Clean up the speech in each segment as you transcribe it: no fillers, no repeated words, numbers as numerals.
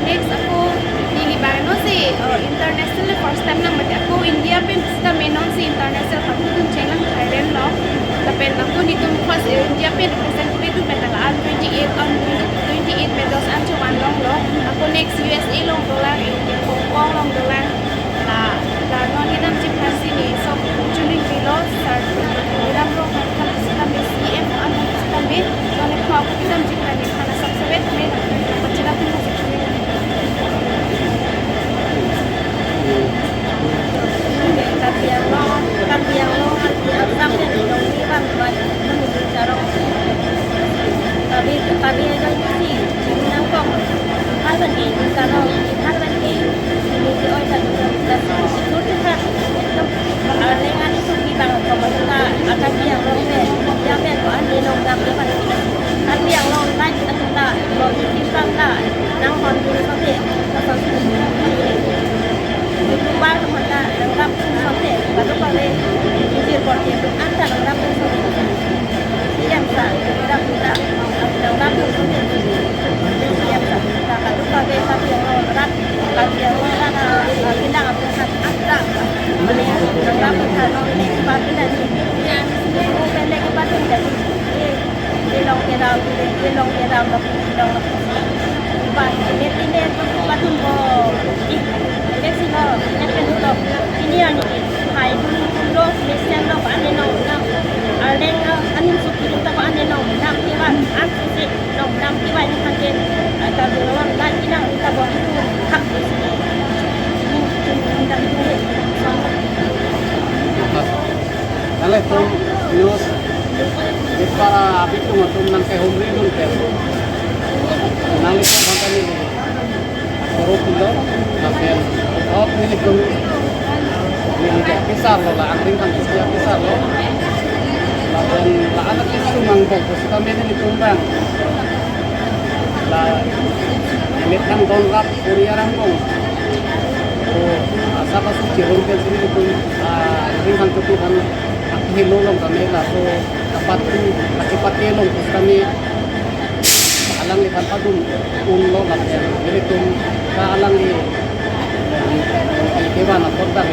next aku di Libanon sih international first time nang mati aku India pun kita menon sih international aku tuh channel Thailand loh tapi aku di tuh first India pun representative itu metal 28 medals an cuman loh aku next USA long dolar India Hong Kong long dolar lah non kita Japan sini so curi kilo start kita pro kan kita CM an kita be soalnya kalau aku kita Japan ni karena subscribe mereka macam apa pun tapi yang lo sampai di dong ini kan banyak menunggu cara tapi yang ini sih nang kok hal begini kalau hal begini ini di oi dan itu kita dengan itu kita komunitas akan yang lo ko andi nong dam le pan tapi yang lo lain kita lo di sana nang hon di sana kita itu bang kita lengkap sampai baru kali di report itu anda lengkap sampai siap sah lengkap kita lengkap sampai siap sah kita baru kali tapi yang orang kita nggak bisa anda lengkap kita ini sepatu dan yang pendek sepatu jadi di long kedau ini sepatu Next ini ani hai dulu mesen lo kan ane nong aleng anin suki kita kan ane nong nam tiba an suki nong nam tiba ini kan ke agak belum dan kita bawa itu hak di sini kita ini Kalau itu news para api itu macam nangkai homri dulu kan, nangis apa ni? Kilo, tapi ini pun ini pisar loh lah, angkring kan pisar loh. Dan lah anak itu memang fokus kami ini tumbang. Lah ini kan kontrap kuliah rangkong. Oh, asal pasuk jerung ke sini itu angkring kan tuh kan hilolong kami lah. So cepat hilong terus kami alang lipat padun unlo lah jadi tuh alang di kewan atau tak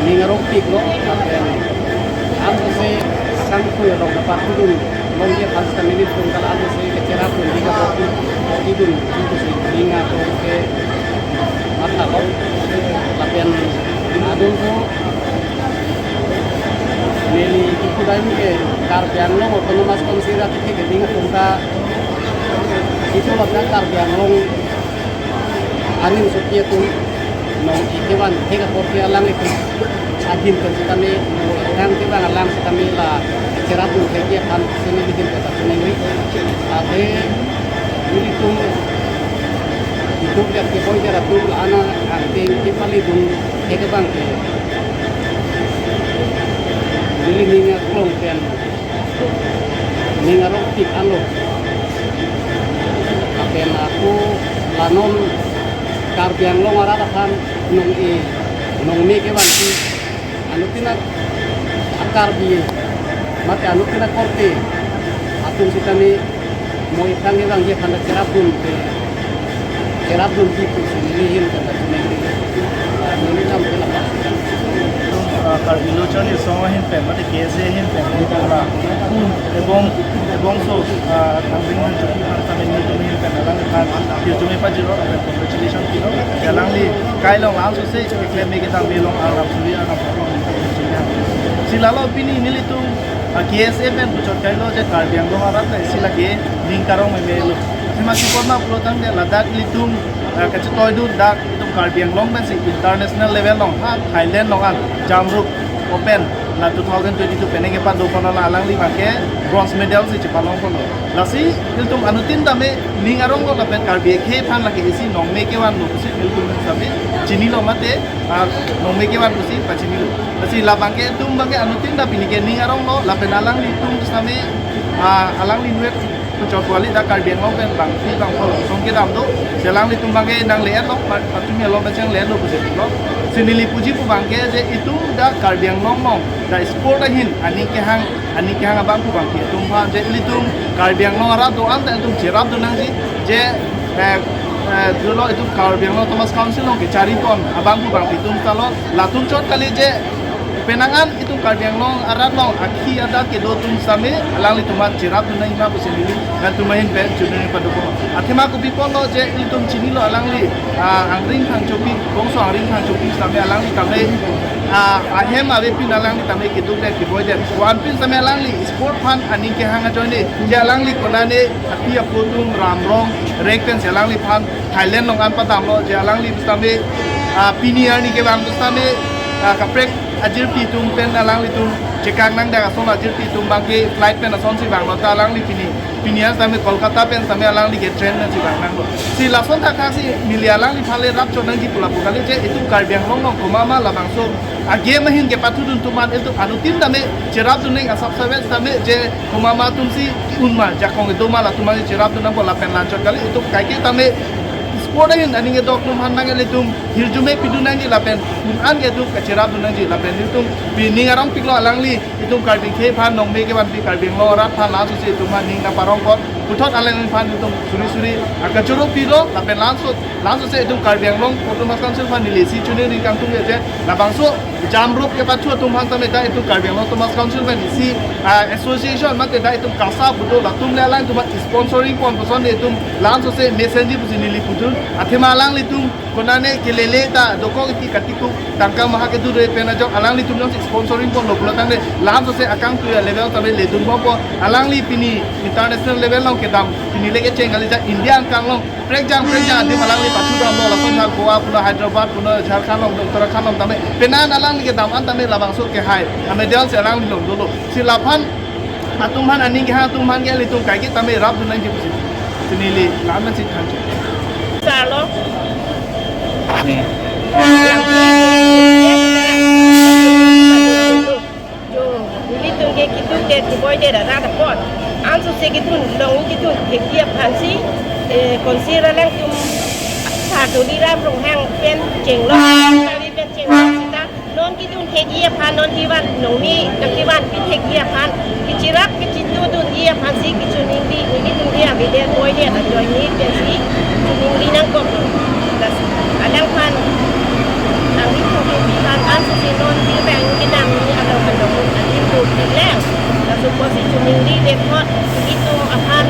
ni ngaroktik lo aku sih akan tuh ya dong dapat padun mau dia pas kami ini pun kalau aku sih kecera pun tiga kopi itu sih ingat tuh ke mata lo lapian adun tuh Neli itu dah ni karbian long atau mas konsiderat itu ketinggalan kita itu lah karbian long anin suki itu nong ikiwan tiga porsi alang itu agin kan kami yang tiba alang kami lah ceratu kerja kan sini bikin kata sendiri ada ini tu itu dia kipoi ceratu anak anting kipali dun tiga bang Jadi ninga klong kan, ninga roktik alo. Apen aku lanon karbiang long arah kan nong mi ke wanti anu tina akar bi mate anu tina korte atun kita ni mau ikan ni bang dia pada cerapun itu sendirian kata sendiri. Ini sampai lepas. Karbilochon is so hin pe mate kese hin pe kora ebong so tambing han chuki han tamen ni tumi hin pe nalang kan tiu tumi pa jiro abe congratulation kilo galang li kai long lang so se claim me ke tang be long arab suri arab silalo pini nili tu kese pen puchot kai lo je karbiang lo arab ta sila ke ning karong me lo sima siporna protang de ladak litum kacau toy du dak itu karbiang long ben sih international level long ha Thailand long an Jamruk Open la 2022 peneng ke padu kono la alang lima ke bronze medal sih cepat long kono la si itu anutin dame ning arong lo la pen karbiang ke pan la ke isi nong me ke wan lo sih itu sabi cini lo mate nong me ke wan sih pa cini lo la si la bangke tum bangke anutin da pini ke ning arong lo la pen alang li tum sami alang li nuet Pucuk kuali dah karbian lo kan bang, si bang pol, songke dam tu, selang di tumbang ke nang leher lo, patungnya lo macam leher lo pusat lo, sini puji pu bang ke je itu dah karbian lo mong, dah sport ahin, ani ke hang abang pu bang ke, tumpah je litung karbian lo arab tu anta tu cerap tu nang je dulu itu kalau bilang Thomas Council lo ke cari ton abang tu bang pitung kalau latun cot kali je penangan itu kalau lo arat lo akhi ada ke do tum same alang itu mat jirat tu na ima pusin ini dan tu main pen judulnya pada ko akhirnya aku people lo je itu cini lo alang li angring kang copi bongso angring kang copi same alang li kami ahem ave pin alang li kami ke duk ke boy je wan pin same alang li sport fan ani ke hanga joine je alang li konane api apotum ramrong rekten se alang li fan Thailand long an patam lo je alang li same pinier ni ke bang same kaprek ajir pitung pen alang li tum cekang nang daga song ajir pitung bangke flight pen ason si bang lo ta alang li pinier same Kolkata pen same alang li ke train na si bang nang lo si lason ta kasi mili alang li phale rap cho nang ji pula pukali je itu karbiang long long komama la bang so age mahin ke patudun tuman itu anutin dame cerap tu neng asap sabe same je komama tum si unma jakong itu mala tuman cerap tu nang bola pen lanchot kali itu kaike tame Spodahin ani nge dok num hanang ele tum hirjume pidunang ji lapen an ge duk kacera dunang ji lapen tum bining arang piklo alangli itum karbing ke phan nong me ke ban pi karbing lo rat phan la su se tum ning na parong kot puthot alang phan tum suri suri akachuro pilo lapen lanso se itum karbing long tum maskan sul phan nili si chune ri kang tum je labang so jamrup ke pachu tum han tame da itum karbing lo tum maskan sul phan si association mate da itum kasa budo la tum le alang tum sponsoring kon poson itum lanso se messenger pusi nili putun athema alang litum konane kelele ta doko ti katiku tangka maha ke dure pena jok alang litum no sponsoring pon loklo tang lam so se akang tu level tabe ledum bo alang li pini international level long ke dam pini lege chengali ja india kang long prejang di alang li patu dam lo lason ha goa puno hyderabad puno jharkhand long uttarakhand long tabe penan alang li ke dam an tabe labang so ke hai ame deal se alang li long dolo si laphan atumhan ani ge ha tumhan ge litum kai ke tabe rap dunang ji pusi tinili lam si khan Salo. Ini tu ke kita ke boy dia dah ada pot. Ansu se kita long kita dia pansi konsira lang tu satu di dalam rumah pen cenglong tapi pen cenglong kita non kita dia pan non diwan noni dan diwan dia pan kicirap kicitu tu dia pansi kicu nindi tu dia beda boy dia dah join ni pensi nindi nang kok alang pan ang itu pan ansu se non di bang kita ni ada bandung nanti tu dileng dan suposi nindi dia pot itu akan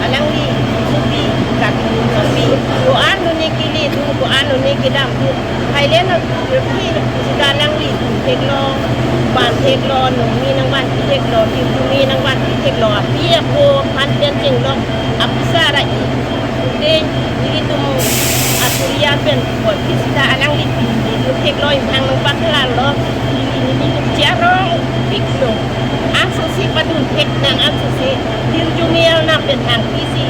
alang ni supi kat supi doan ni kili tu doan ni kedam tu Thailand ni sekarang ni teklong ban teklong ni nang ban teklong ni nang ban teklong apia po pan pen cenglong apisa rai de ni tu aturia pen buat kita alang ni teklong hang nang paklan lo ni jarong piklo asosiasi padun tek nang asosiasi dirjunial na pen hang pisi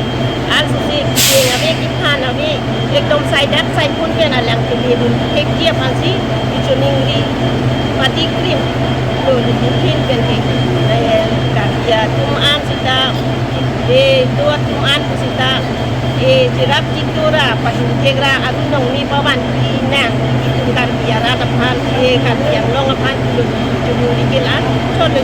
asosiasi ngabe kita nabi ekdom saidat sai pun pen alang kebun tek dia pansi dicuning di pati krim lo dibikin pen tek ya tuman sita dua tuman sita jirap citura pas integra adu nong ni pawan nang itu kan biara depan kan yang long depan dulu dikilan contoh